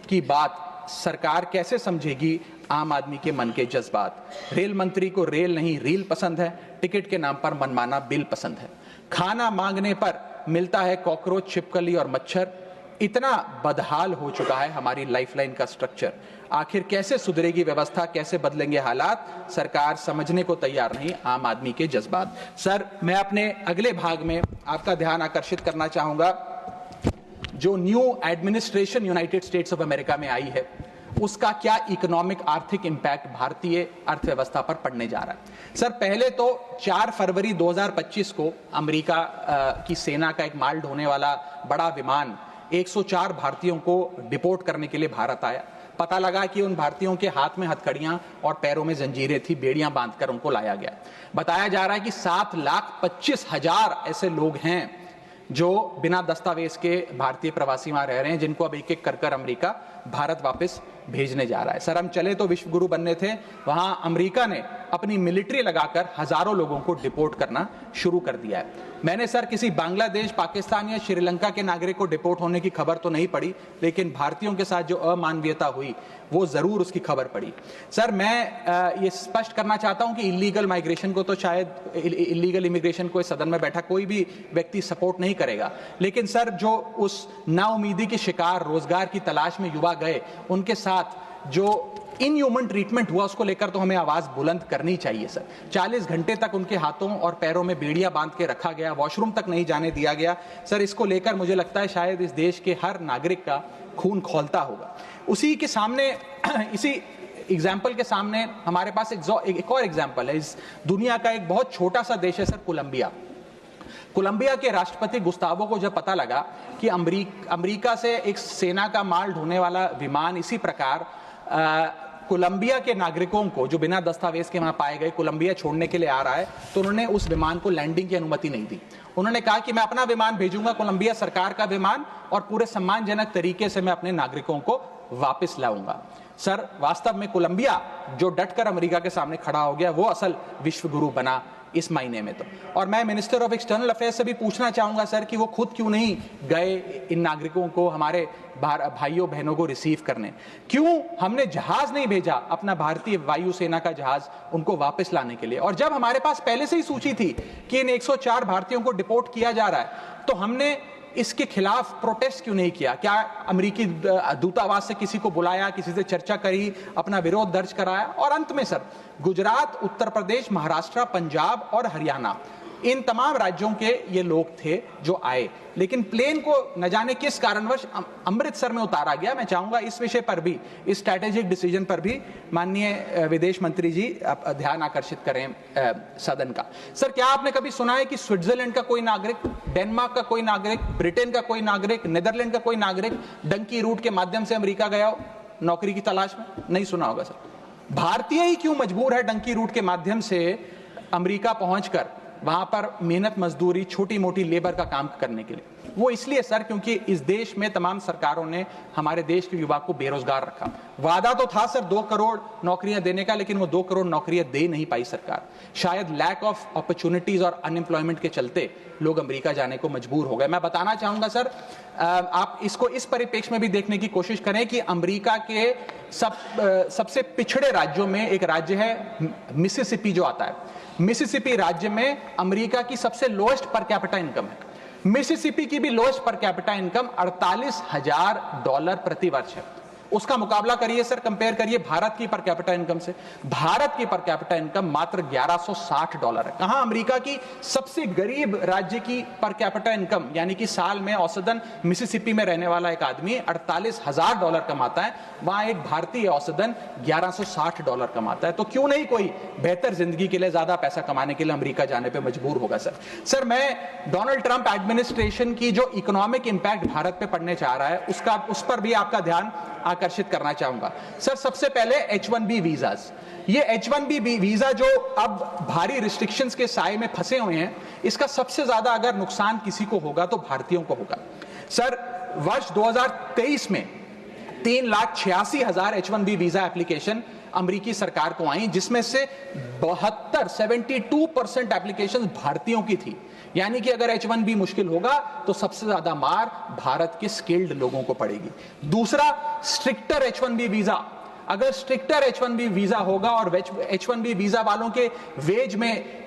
की बात, सरकार कैसे समझेगी आम आदमी के मन के जज्बात, रेल मंत्री को रेल नहीं रील पसंद है, टिकट के नाम पर मनमाना बिल पसंद है, खाना मांगने पर मिलता है कॉकरोच, छिपकली और मच्छर, इतना बदहाल हो चुका है हमारी लाइफलाइन का स्ट्रक्चर, आखिर कैसे सुधरेगी व्यवस्था, कैसे बदलेंगे हालात, सरकार समझने को तैयार नहीं आम आदमी के जज्बात। सर, मैं अपने अगले भाग में आपका ध्यान आकर्षित करना चाहूंगा, जो new administration United states of America में आई है उसका क्या इकोनॉमिक आर्थिक इंपैक्ट भारतीय अर्थव्यवस्था पर पड़ने जा रहा है। सर, पहले तो 4 फरवरी 2025 को अमेरिका की सेना का एक माल ढोने वाला बड़ा विमान 104 भारतीयों को डिपोर्ट करने के लिए भारत आया। पता लगा कि उन भारतीयों के हाथ में हथकड़ियां और पैरों में जंजीरें थी, बेड़ियां बांधकर उनको लाया गया। बताया जा रहा है कि 7,25,000 ऐसे लोग हैं जो बिना दस्तावेज के भारतीय प्रवासी वहां रह रहे हैं, जिनको अब एक एक कर अमेरिका भारत वापस भेजने जा रहा है। सर, हम चले तो विश्व गुरु बनने थे, वहां अमेरिका ने अपनी मिलिट्री लगाकर हजारों लोगों को डिपोर्ट करना शुरू कर दिया है। मैंने सर किसी बांग्लादेश, पाकिस्तान या श्रीलंका के नागरिक को डिपोर्ट होने की खबर तो नहीं पड़ी, लेकिन भारतीयों के साथ जो अमानवीयता हुई वो जरूर उसकी खबर पड़ी। सर, मैं ये स्पष्ट करना चाहता हूं कि इलीगल माइग्रेशन को तो शायद इलीगल इमिग्रेशन को इस सदन में बैठा कोई भी व्यक्ति सपोर्ट नहीं करेगा, लेकिन सर जो उस नाउमीदी के शिकार रोजगार की तलाश में युवा गए, उनके साथ जो इनह्यूमन ट्रीटमेंट हुआ उसको लेकर तो हमें आवाज बुलंद करनी चाहिए। सर, 40 घंटे तक उनके हाथों और पैरों में बेड़ियां बांध के रखा गया, वॉशरूम तक नहीं जाने दिया गया। सर, इसको लेकर मुझे लगता है शायद इस देश के हर नागरिक का खून खौलता होगा। उसी के सामने इसी एग्जाम्पल के सामने हमारे पास एक और एग्जाम्पल है। इस दुनिया का एक बहुत छोटा सा देश है सर, कोलंबिया। कोलंबिया के राष्ट्रपति गुस्तावो को जब पता लगा कि अमेरिका से एक सेना का माल ढोने वाला विमान इसी प्रकार कोलंबिया के नागरिकों को जो बिना दस्तावेज के वहां पाए गए कोलंबिया छोड़ने के लिए आ रहा है, तो उन्होंने उस विमान को लैंडिंग की अनुमति नहीं दी। उन्होंने कहा कि मैं अपना विमान भेजूंगा, कोलंबिया सरकार का विमान, और पूरे सम्मानजनक तरीके से मैं अपने नागरिकों को वापस लाऊंगा। सर, वास्तव में कोलंबिया जो डटकर अमेरिका के सामने खड़ा हो गया, वो असल विश्व गुरु बना इस महीने में तो। और मैं मिनिस्टर ऑफ एक्सटर्नल अफेयर्स से भी पूछना चाहूंगा सर कि वो खुद क्यों नहीं गए इन नागरिकों को, हमारे भाइयों बहनों को रिसीव करने, क्यों हमने जहाज नहीं भेजा, अपना भारतीय वायुसेना का जहाज उनको वापस लाने के लिए। और जब हमारे पास पहले से ही सूची थी कि इन 104 भारतीयों को डिपोर्ट किया जा रहा है, तो हमने इसके खिलाफ प्रोटेस्ट क्यों नहीं किया? क्या अमेरिकी दूतावास से किसी को बुलाया, किसी से चर्चा करी, अपना विरोध दर्ज कराया? और अंत में सर, गुजरात, उत्तर प्रदेश, महाराष्ट्र, पंजाब और हरियाणा, इन तमाम राज्यों के ये लोग थे जो आए, लेकिन प्लेन को न जाने किस कारणवश अमृतसर में उतारा गया। मैं चाहूंगा इस विषय पर भी, इस स्ट्रैटेजिक डिसीजन पर भी माननीय विदेश मंत्री जी ध्यान आकर्षित करें सदन का। सर, क्या आपने कभी सुना है कि स्विट्जरलैंड का कोई नागरिक, डेनमार्क का कोई नागरिक, ब्रिटेन का कोई नागरिक, नीदरलैंड का कोई नागरिक डंकी रूट के माध्यम से अमेरिका गया हो नौकरी की तलाश में? नहीं सुना होगा सर। भारतीय ही क्यों मजबूर है डंकी रूट के माध्यम से अमेरिका पहुंचकर वहां पर मेहनत मजदूरी, छोटी मोटी लेबर का काम करने के लिए? वो इसलिए सर क्योंकि इस देश में तमाम सरकारों ने हमारे देश के युवा को बेरोजगार रखा। वादा तो था सर 2 करोड़ नौकरियां देने का, लेकिन वो 2 करोड़ नौकरियां दे नहीं पाई सरकार। शायद लैक ऑफ अपॉर्चुनिटीज और अनएम्प्लॉयमेंट के चलते लोग अमेरिका जाने को मजबूर हो गए। मैं बताना चाहूंगा सर, आप इसको इस परिप्रेक्ष्य में भी देखने की कोशिश करें कि अमेरिका के सबसे पिछड़े राज्यों में एक राज्य है मिसिसिपी जो आता है। मिसिसिपी राज्य में अमेरिका की सबसे लोएस्ट पर कैपिटा इनकम है। मिसिसिपी की भी लोएस्ट पर कैपिटा इनकम $48,000 प्रति वर्ष है। उसका मुकाबला करिए सर, कंपेयर करिए भारत की पर कैपिटा इनकम से। भारत की पर कैपिटा इनकम मात्र $1160 है। कहां अमेरिका की सबसे गरीब राज्य की पर कैपिटा इनकम, यानी कि साल में औसतन मिसिसिपी में रहने वाला एक आदमी $48,000 कमाता है, वहां एक भारतीय औसतन $1160 कमाता है। तो क्यों नहीं कोई बेहतर जिंदगी के लिए, ज्यादा पैसा कमाने के लिए अमेरिका जाने पर मजबूर होगा सर। मैं डोनाल्ड ट्रंप एडमिनिस्ट्रेशन की जो इकोनॉमिक इंपैक्ट भारत पे पड़ने जा रहा है उस पर भी आपका ध्यान आकर्षित करना चाहूंगा सर। सबसे पहले H1B वीजास, ये H1B वीजा जो अब भारी रिस्ट्रिक्शंस के साए में फंसे हुए हैं, इसका सबसे ज्यादा अगर नुकसान किसी को होगा तो भारतीयों को होगा सर। वर्ष 2023 में 3,86,000 H1B वीजा एप्लीकेशन अमेरिकी सरकार को आई, जिसमें से 72% एप्लीकेशन भारतीयों की थी। यानी कि अगर H1B मुश्किल होगा तो सबसे ज्यादा मार भारत के स्किल्ड लोगों को पड़ेगी। दूसरा, स्ट्रिक्टर H1B वीजा, अगर स्ट्रिक्टर H1B वीजा होगा और H1B वीजा वालों के वेज में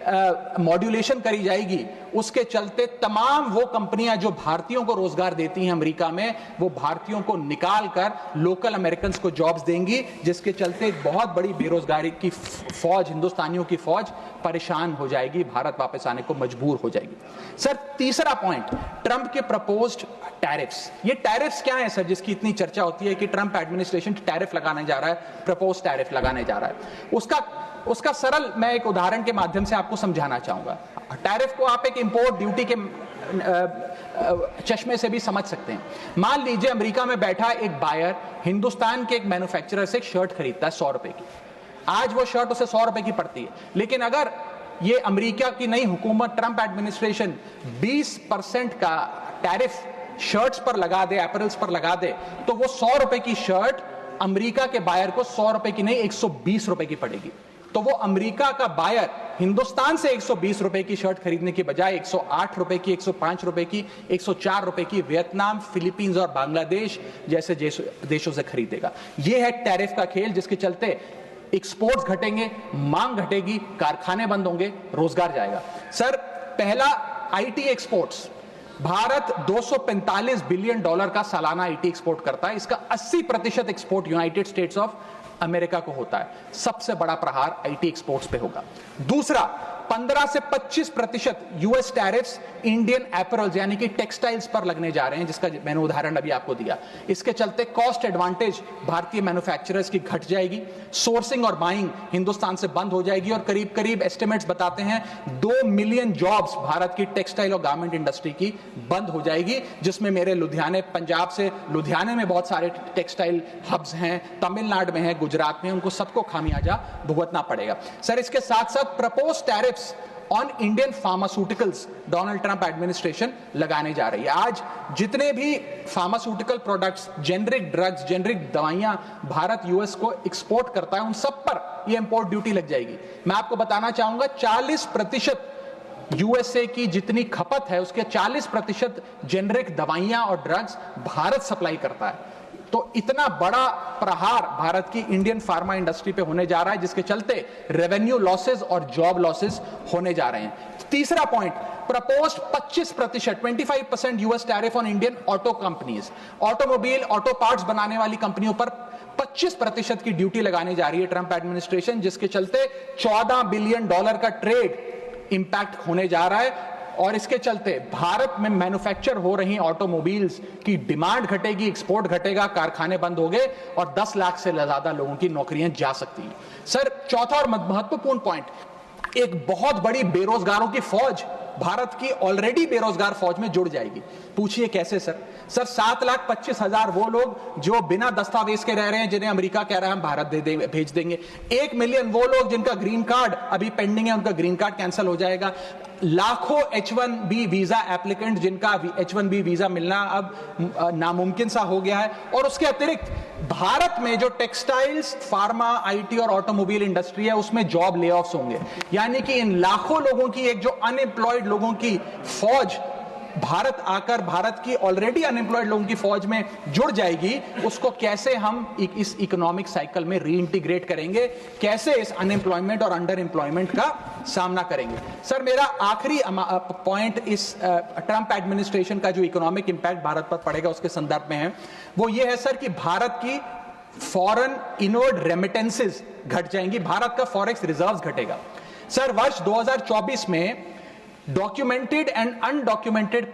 मॉड्यूलेशन करी जाएगी, उसके चलते तमाम वो कंपनियां जो भारतीयों को रोजगार देती हैं अमेरिका में, वो भारतीयों को निकाल कर लोकल अमेरिकन्स को जॉब्स देंगी, जिसके चलते एक बहुत बड़ी बेरोजगारी की फौज, हिंदुस्तानियों की फौज परेशान हो जाएगी, भारत वापस आने को मजबूर हो जाएगी। सर तीसरा पॉइंट, ट्रंप के प्रपोज्ड टैरिफ्स। ये टैरिफ्स क्या है सर, जिसकी इतनी चर्चा होती है कि ट्रंप एडमिनिस्ट्रेशन टैरिफ लगाने जा रहा है, प्रपोज टैरिफ लगाने जा रहा है। उसका सरल मैं एक उदाहरण के माध्यम से आपको समझाना चाहूंगा। टैरिफ को आप एक इंपोर्ट ड्यूटी के चश्मे से भी समझ सकते हैं। मान लीजिए अमेरिका में बैठा एक बायर हिंदुस्तान के एक मैन्युफैक्चरर से एक शर्ट खरीदता है 100 रुपए की। आज वो शर्ट उसे 100 रुपए की पड़ती है, लेकिन अगर ये अमेरिका की नई हुकूमत, ट्रंप एडमिनिस्ट्रेशन 20% का टैरिफ शर्ट्स पर लगा दे, एपरल्स पर लगा दे, तो वो 100 रुपए की शर्ट अमेरिका के बायर को 100 रुपए की नहीं 120 रुपए की पड़ेगी। तो वो अमेरिका का बायर हिंदुस्तान से 120 रुपए की शर्ट खरीदने की बजाय 108 रुपए की, 105 रुपए की, 104 रुपए की वियतनाम, फिलीपींस और बांग्लादेश जैसे देशों से खरीदेगा। यह है टैरिफ का खेल, जिसके चलते एक्सपोर्ट्स घटेंगे, मांग घटेगी, कारखाने बंद होंगे, रोजगार जाएगा। सर पहला, आईटी एक्सपोर्ट्स। भारत $245 बिलियन का सालाना आईटी एक्सपोर्ट करता है। इसका 80% export United states of America को होता है। सबसे बड़ा प्रहार आईटी एक्सपोर्ट्स पे होगा। दूसरा, 15 से 25% यूएस टैरिफ्स इंडियन एपरल्स यानी कि टेक्सटाइल्स पर लगने जा रहे हैं, जिसका मैंने उदाहरण अभी आपको दिया। इसके चलते कॉस्ट एडवांटेज भारतीय मैन्युफैक्चरर्स की घट जाएगी, सोर्सिंग और बाइंग हिंदुस्तान से बंद हो जाएगी, और करीब करीब एस्टिमेट्स बताते हैं 2 मिलियन जॉब्स भारत की टेक्सटाइल और गारमेंट इंडस्ट्री की बंद हो जाएगी, जिसमें मेरे लुधियाने, पंजाब से लुधियाने में बहुत सारे टेक्सटाइल हब्स हैं, तमिलनाडु में है, गुजरात में, उनको सबको खामियाजा भुगतना पड़ेगा। सर इसके साथ साथ propose tariffs on Indian pharmaceuticals Donald Trump administration लगाने जा रही है। आज जितने भी pharmaceutical products, generic drugs, generic दवाइयां भारत यूएस को एक्सपोर्ट करता है, उन सब पर यह इंपोर्ट ड्यूटी लग जाएगी। मैं आपको बताना चाहूंगा 40% यूएसए की जितनी खपत है उसके 40% जेनरिक दवाइयां और ड्रग्स भारत सप्लाई करता है। तो इतना बड़ा प्रहार भारत की इंडियन फार्मा इंडस्ट्री पे होने जा रहा है, जिसके चलते रेवेन्यू लॉसेस और जॉब लॉसेस होने जा रहे हैं। तीसरा point, proposed 25% US tariff on Indian auto companies. Automobile, auto parts बनाने वाली कंपनियों पर 25% की ड्यूटी लगाने जा रही है ट्रंप एडमिनिस्ट्रेशन, जिसके चलते $14 बिलियन का ट्रेड इंपैक्ट होने जा रहा है। और इसके चलते भारत में मैन्युफैक्चर हो रही ऑटोमोबाइल्स की डिमांड घटेगी, एक्सपोर्ट घटेगा, कारखाने बंद हो गए और 10 लाख से ज्यादा लोगों की नौकरियां जा सकती हैं। सर चौथा और महत्वपूर्ण पॉइंट, एक बहुत बड़ी बेरोजगारों की फौज भारत की ऑलरेडी बेरोजगार फौज में जुड़ जाएगी। पूछिए कैसे सर? सर 7,25,000 वो लोग जो बिना दस्तावेज के रह रहे हैं, जिन्हें अमेरिका कह रहा है हम भारत भेज देंगे। 1 मिलियन वो लोग जिनका ग्रीन कार्ड अभी पेंडिंग है, उनका ग्रीन कार्ड कैंसिल हो जाएगा। लाखों H1B वीजा एप्लीकेंट जिनका H1B वीजा मिलना अब नामुमकिन सा हो गया है। और उसके अतिरिक्त भारत में जो टेक्सटाइल्स, फार्मा, आईटी और ऑटोमोबाइल इंडस्ट्री है उसमें जॉब ले ऑफ्स होंगे, यानी कि इन लाखों लोगों की एक जो अनएम्प्लॉयड लोगों की फौज भारत आकर भारत की ऑलरेडी अनएम्प्लॉयड लोगों की फौज में जुड़ जाएगी, उसको कैसे हम इस इकोनॉमिक साइकिल में रीइंटीग्रेट करेंगे, कैसे इस अनएम्प्लॉयमेंट और अंडर एम्प्लॉयमेंट का सामना करेंगे। सर मेरा आखिरी पॉइंट इस ट्रंप एडमिनिस्ट्रेशन का जो इकोनॉमिक इंपैक्ट भारत पर पड़ेगा उसके संदर्भ में है, वो ये है सर कि भारत की फॉरेन इनवर्ड रेमिटेंसेस घट जाएंगी, भारत का फॉरेक्स रिजर्व्स घटेगा। सर वर्ष 2024 में डॉक्यूमेंटेड एंड अनडॉक्यूमेंटेड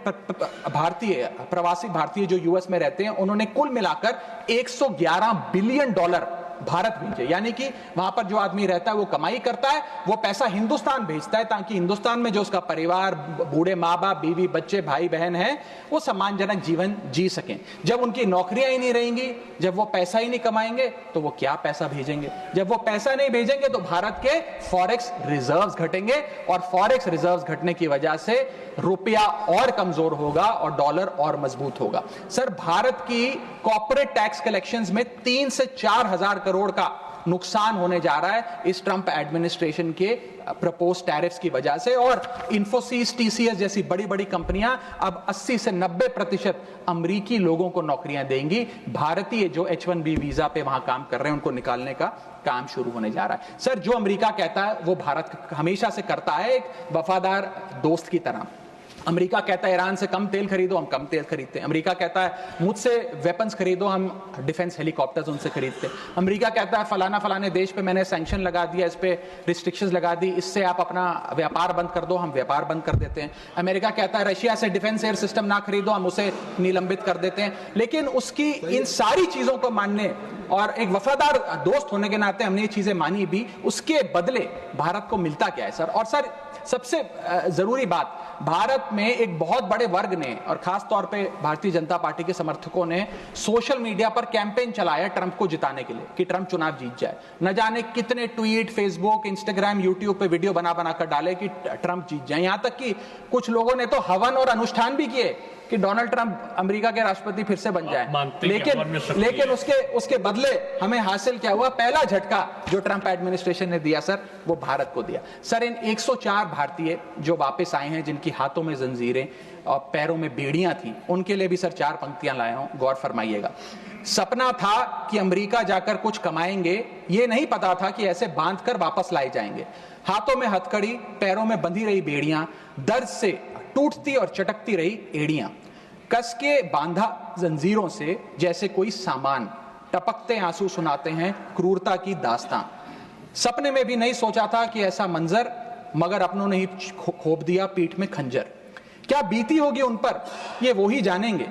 भारतीय प्रवासी भारतीय जो यूएस में रहते हैं उन्होंने कुल मिलाकर 111 बिलियन डॉलर भारत भेजे, यानी कि वहां पर जो आदमी रहता है वो कमाई करता है, वो पैसा हिंदुस्तान भेजता है ताकि हिंदुस्तान में जो उसका परिवार, बूढ़े माँ बाप, बीवी बच्चे, भाई बहन हैं, वो सम्मानजनक जीवन जी सकें। जब उनकी नौकरियां ही नहीं रहेंगी, जब वो पैसा ही नहीं कमाएंगे तो वो क्या पैसा भेजेंगे? जब वो पैसा नहीं भेजेंगे तो भारत के फॉरेक्स रिजर्व्स घटेंगे और फॉरेक्स रिजर्व्स घटने की वजह से रुपया और कमजोर होगा और डॉलर और मजबूत होगा। सर भारत की कॉर्पोरेट टैक्स कलेक्शंस में 3 से 4 हजार करोड़ का नुकसान होने जा रहा है इस ट्रंप एडमिनिस्ट्रेशन के प्रपोज टैरिफ्स की वजह से, और इन्फोसिस, टीसीएस जैसी बड़ी बड़ी कंपनियां अब 80 से 90% अमेरिकी लोगों को नौकरियां देंगी। भारतीय जो H1B वीजा पे वहां काम कर रहे हैं उनको निकालने का काम शुरू होने जा रहा है। सर जो अमेरिका कहता है वो भारत हमेशा से करता है, एक वफादार दोस्त की तरह। अमेरिका कहता है ईरान से कम तेल खरीदो, हम कम तेल खरीदते हैं। अमेरिका कहता है मुझसे वेपन्स खरीदो, हम डिफेंस हेलीकॉप्टर्स उनसे खरीदते हैं। अमेरिका कहता है फलाना फलाने देश पे मैंने सैंक्शन लगा दिया, इस पे रिस्ट्रिक्शंस लगा दी, इससे आप अपना व्यापार बंद कर दो, हम व्यापार बंद कर देते हैं। अमेरिका कहता है रशिया से डिफेंस एयर सिस्टम ना खरीदो, हम उसे निलंबित कर देते हैं। लेकिन उसकी इन सारी चीजों को मानने और एक वफादार दोस्त होने के नाते हमने ये चीजें मानी भी, उसके बदले भारत को मिलता क्या है सर? और सर सबसे जरूरी बात, भारत में एक बहुत बड़े वर्ग ने और खास तौर पे भारतीय जनता पार्टी के समर्थकों ने सोशल मीडिया पर कैंपेन चलाया ट्रंप को जिताने के लिए कि ट्रंप चुनाव जीत जाए। न जाने कितने ट्वीट, फेसबुक, इंस्टाग्राम, यूट्यूब पे वीडियो बना बना कर डाले कि ट्रंप जीत जाए। यहां तक कि कुछ लोगों ने तो हवन और अनुष्ठान भी किए कि डोनाल्ड ट्रंप अमेरिका के राष्ट्रपति फिर से बन जाए। लेकिन उसके बदले हमें हासिल क्या हुआ? पहला झटका जो ट्रंप एडमिनिस्ट्रेशन ने दिया सर, वो भारत को दिया। सर इन 104 भारतीय जो वापस आए हैं, जिनकी हाथों में जंजीरें और पैरों में बेड़ियां थी, उनके लिए भी सर 4 पंक्तियां लाया हूं, गौर फरमाइएगा। सपना था कि अमेरिका जाकर कुछ कमाएंगे, ये नहीं पता था कि ऐसे बांध कर वापस लाए जाएंगे। हाथों में हथकड़ी, पैरों में बंधी रही बेड़ियां, दर्द से टूटती और चटकती रही एड़ियां, कस के बांधा जंजीरों से जैसे कोई सामान, टपकते आंसू सुनाते हैं क्रूरता की दास्तां। सपने में भी नहीं सोचा था कि ऐसा मंजर, मगर अपनों ने ही खोप दिया पीठ में खंजर। क्या बीती होगी उन पर ये वो ही जानेंगे,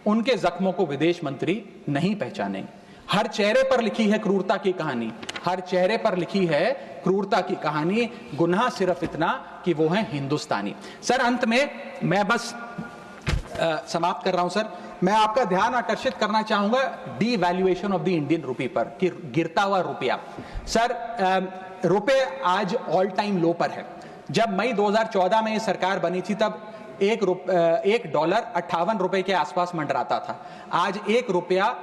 उनके जख्मों को विदेश मंत्री नहीं पहचानेंगे। हर चेहरे पर लिखी है क्रूरता की कहानी, हर चेहरे पर लिखी है क्रूरता की कहानी, गुनाह सिर्फ इतना कि वो है हिंदुस्तानी। सर अंत में मैं बस समाप्त कर रहा हूं सर, मैं आपका ध्यान आकर्षित करना चाहूंगा डीवैल्यूएशन ऑफ द इंडियन रुपी पर, कि गिरता हुआ रुपया। सर रुपये आज ऑल टाइम लो पर है। जब मई 2014 में ये सरकार बनी थी तब $1 58 के आसपास मंडराता था। आज ₹1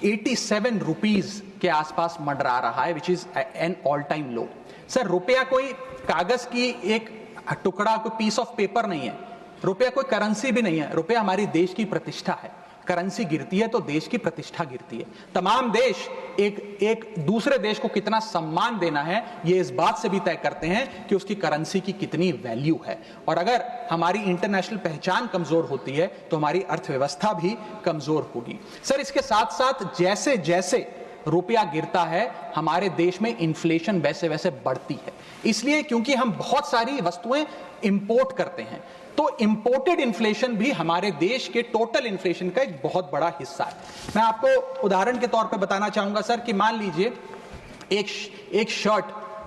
87 रुपीज के आसपास मंडरा रहा है, which is an all time low. Sir रुपया कोई कागज की एक टुकड़ा, कोई पीस ऑफ पेपर नहीं है, रुपया कोई करेंसी भी नहीं है, रुपया हमारी देश की प्रतिष्ठा है। करेंसी गिरती है तो देश की प्रतिष्ठा गिरती है। तमाम देश एक दूसरे देश को कितना सम्मान देना है ये इस बात से भी तय करते हैं कि उसकी करेंसी की कितनी वैल्यू है। और अगर हमारी इंटरनेशनल पहचान कमजोर होती है तो हमारी अर्थव्यवस्था भी कमजोर होगी। सर इसके साथ साथ जैसे जैसे रुपया गिरता है हमारे देश में इन्फ्लेशन वैसे वैसे बढ़ती है, इसलिए क्योंकि हम बहुत सारी वस्तुएं इंपोर्ट करते हैं, तो इंपोर्टेड इन्फ्लेशन भी हमारे देश के टोटल इन्फ्लेशन का एक बहुत बड़ा हिस्सा है। मैं आपको उदाहरण के तौर पे बताना चाहूंगा सर कि मान लीजिए एक शर्ट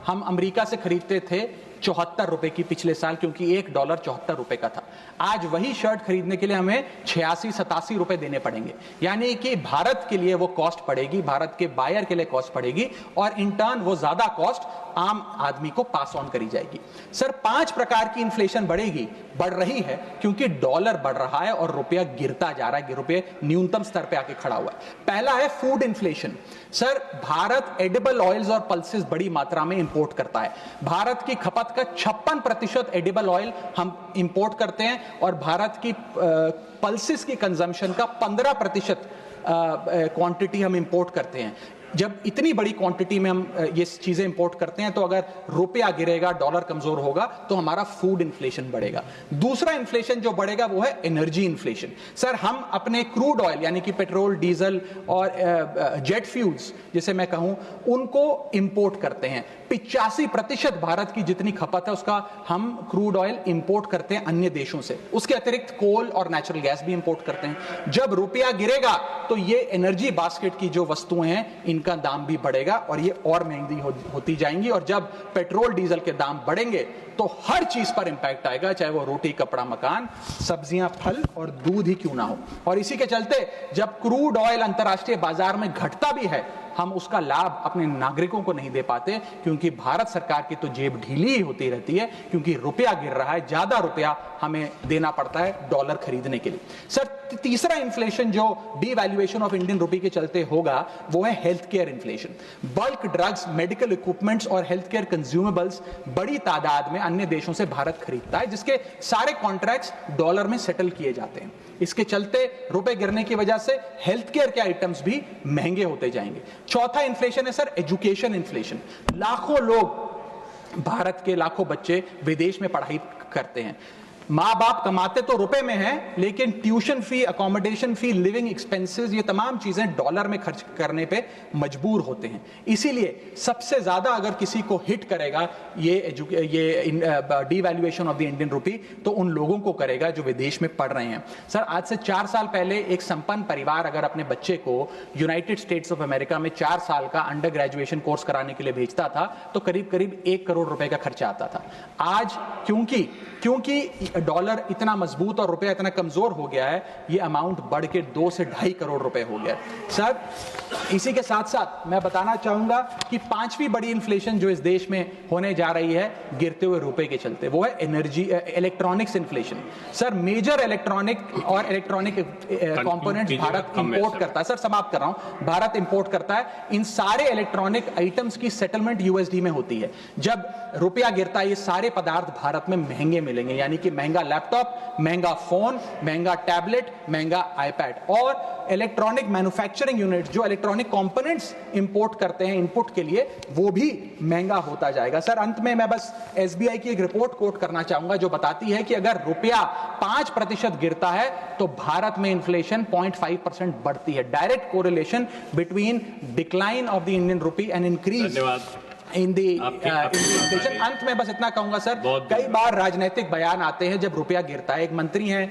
हम अमेरिका से खरीदते थे 74 रुपए की पिछले साल, क्योंकि $1 74 रुपए का था। आज वही शर्ट खरीदने के लिए हमें 86-87 रुपए देने पड़ेंगे, यानी कि भारत के लिए वो कॉस्ट पड़ेगी, भारत के बायर के लिए कॉस्ट पड़ेगी, और इन टर्न वो ज्यादा कॉस्ट आम आदमी को पास ऑन करी जाएगी। सर 5 प्रकार की इन्फ्लेशन बढ़ रही है क्योंकि डॉलर बढ़ रहा है और रुपया गिरता जा रहा है, रुपये न्यूनतम स्तर पे आके खड़ा हुआ है। पहला है food inflation. Sir Bharat edible oils और पल्सेस बड़ी मात्रा में इंपोर्ट करता है। भारत की खपत का 56% एडिबल ऑयल हम इंपोर्ट करते हैं और भारत की पल्सेस की कंजम्पशन का 15% क्वांटिटी हम इंपोर्ट करते हैं। जब इतनी बड़ी क्वांटिटी में हम ये चीजें इंपोर्ट करते हैं तो अगर रुपया गिरेगा, डॉलर कमजोर होगा तो हमारा फूड इन्फ्लेशन बढ़ेगा। दूसरा इन्फ्लेशन जो बढ़ेगा वो है एनर्जी इन्फ्लेशन। सर हम अपने क्रूड ऑयल यानी कि पेट्रोल, डीजल और जेट फ्यूल्स जिसे मैं कहूं, उनको इंपोर्ट करते हैं। 85% भारत की जितनी खपत है उसका हम क्रूड ऑयल इंपोर्ट करते हैं अन्य देशों से। उसके अतिरिक्त कोल और नेचुरल गैस भी इंपोर्ट करते हैं। जब रुपया गिरेगा तो ये एनर्जी बास्केट की जो वस्तुएं हैं इनका दाम भी बढ़ेगा और ये और महंगी होती जाएंगी, और जब पेट्रोल डीजल के दाम बढ़ेंगे तो हर चीज पर इंपैक्ट आएगा, चाहे वो रोटी, कपड़ा, मकान, सब्जियां, फल और दूध ही क्यों ना हो। और इसी के चलते जब क्रूड ऑयल अंतर्राष्ट्रीय बाजार में घटता भी है, हम उसका लाभ अपने नागरिकों को नहीं दे पाते, क्योंकि भारत सरकार की तो जेब ढीली ही होती रहती है, क्योंकि रुपया गिर रहा है, ज्यादा रुपया हमें देना पड़ता है डॉलर खरीदने के लिए। सर तीसरा इन्फ्लेशन जो डीवैल्यूएशन ऑफ इंडियन रुपी के चलते होगा वो है health care inflation. Bulk drugs, medical equipments और हेल्थ केयर कंज्यूमेबल्स बड़ी तादाद में अन्य देशों से भारत खरीदता है, जिसके सारे कॉन्ट्रैक्ट्स डॉलर में सेटल किए जाते हैं। इसके चलते रुपए गिरने की वजह से हेल्थ केयर के आइटम्स भी महंगे होते जाएंगे। चौथा इन्फ्लेशन है सर एजुकेशन इन्फ्लेशन। लाखों लोग, भारत के लाखों बच्चे विदेश में पढ़ाई करते हैं। माँ बाप कमाते तो रुपए में हैं, लेकिन ट्यूशन फी, अकोमोडेशन फी, लिविंग एक्सपेंसेस, ये तमाम चीजें डॉलर में खर्च करने पे मजबूर होते हैं। इसीलिए सबसे ज्यादा अगर किसी को हिट करेगा ये डीवैल्यूएशन ऑफ द इंडियन रुपी, तो उन लोगों को करेगा जो विदेश में पढ़ रहे हैं। सर आज से 4 साल पहले एक संपन्न परिवार अगर अपने बच्चे को यूनाइटेड स्टेट्स ऑफ अमेरिका में 4 साल का अंडर ग्रेजुएशन कोर्स कराने के लिए भेजता था तो करीब करीब 1 करोड़ रुपए का खर्चा आता था। आज क्योंकि डॉलर इतना मजबूत और रुपया इतना कमजोर हो गया है, ये अमाउंट बढ़ के 2 से 2.5 करोड़ रुपए हो गया। सर इसी के साथ साथ मैं बताना चाहूंगा कि 5वीं बड़ी इन्फ्लेशन जो इस देश में होने जा रही है गिरते हुए रुपए के चलते, वो है electronics inflation. Sir major electronic components Bharat import करता है। सर समाप्त कर रहा हूं, भारत इंपोर्ट करता है। इन सारे इलेक्ट्रॉनिक आइटम्स की सेटलमेंट यूएसडी में होती है। जब रुपया गिरता है ये सारे पदार्थ भारत में महंगे मिलेंगे, यानी कि महंगा लैपटॉप, महंगा फोन, महंगा टैबलेट, महंगा आईपैड। और इलेक्ट्रॉनिक मैन्युफैक्चरिंग यूनिट जो इलेक्ट्रॉनिक कंपोनेंट्स इंपोर्ट करते हैं इनपुट के लिए, वो भी महंगा होता जाएगा। सर अंत में मैं बस एसबीआई की एक रिपोर्ट कोट करना चाहूंगा जो बताती है कि अगर रुपया 5% गिरता है तो भारत में इन्फ्लेशन 0.5% बढ़ती है। Direct correlation between decline of the Indian rupee and increase in the inflation. अंत में बस इतना कहूंगा सर, कई बार राजनीतिक बयान आते हैं जब रुपया गिरता है। एक मंत्री हैं,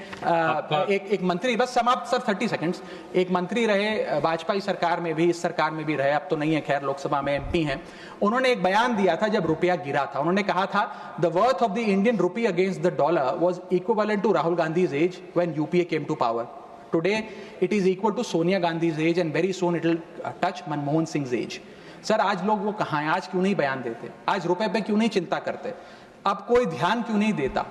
एक मंत्री, बस समाप्त सर 30 सेकंड्स, एक मंत्री रहे वाजपेयी सरकार में भी, इस सरकार में भी रहे, अब तो नहीं है खैर, लोकसभा में एमपी हैं। उन्होंने एक बयान दिया था जब रुपया गिरा था। उन्होंने कहा था the worth of the Indian rupee against the dollar was equivalent to Rahul Gandhi's age when UPA came to power. Today it is equal to Sonia Gandhi's age and very soon it will touch Manmohan Singh age. Sir आज लोग वो कहां हैं? आज क्यों नहीं बयान देते? आज रुपए पे क्यों नहीं चिंता करते? अब कोई ध्यान क्यों नहीं देता?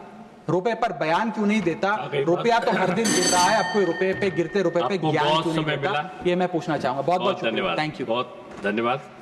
रुपए पर बयान क्यों नहीं देता? रुपया तो हर दिन गिर रहा है, अब कोई रुपए पे गिरते रुपए पे ज्ञान क्यों नहीं देता? ये मैं पूछना चाहूंगा। बहुत बहुत धन्यवाद, थैंक यू, बहुत धन्यवाद।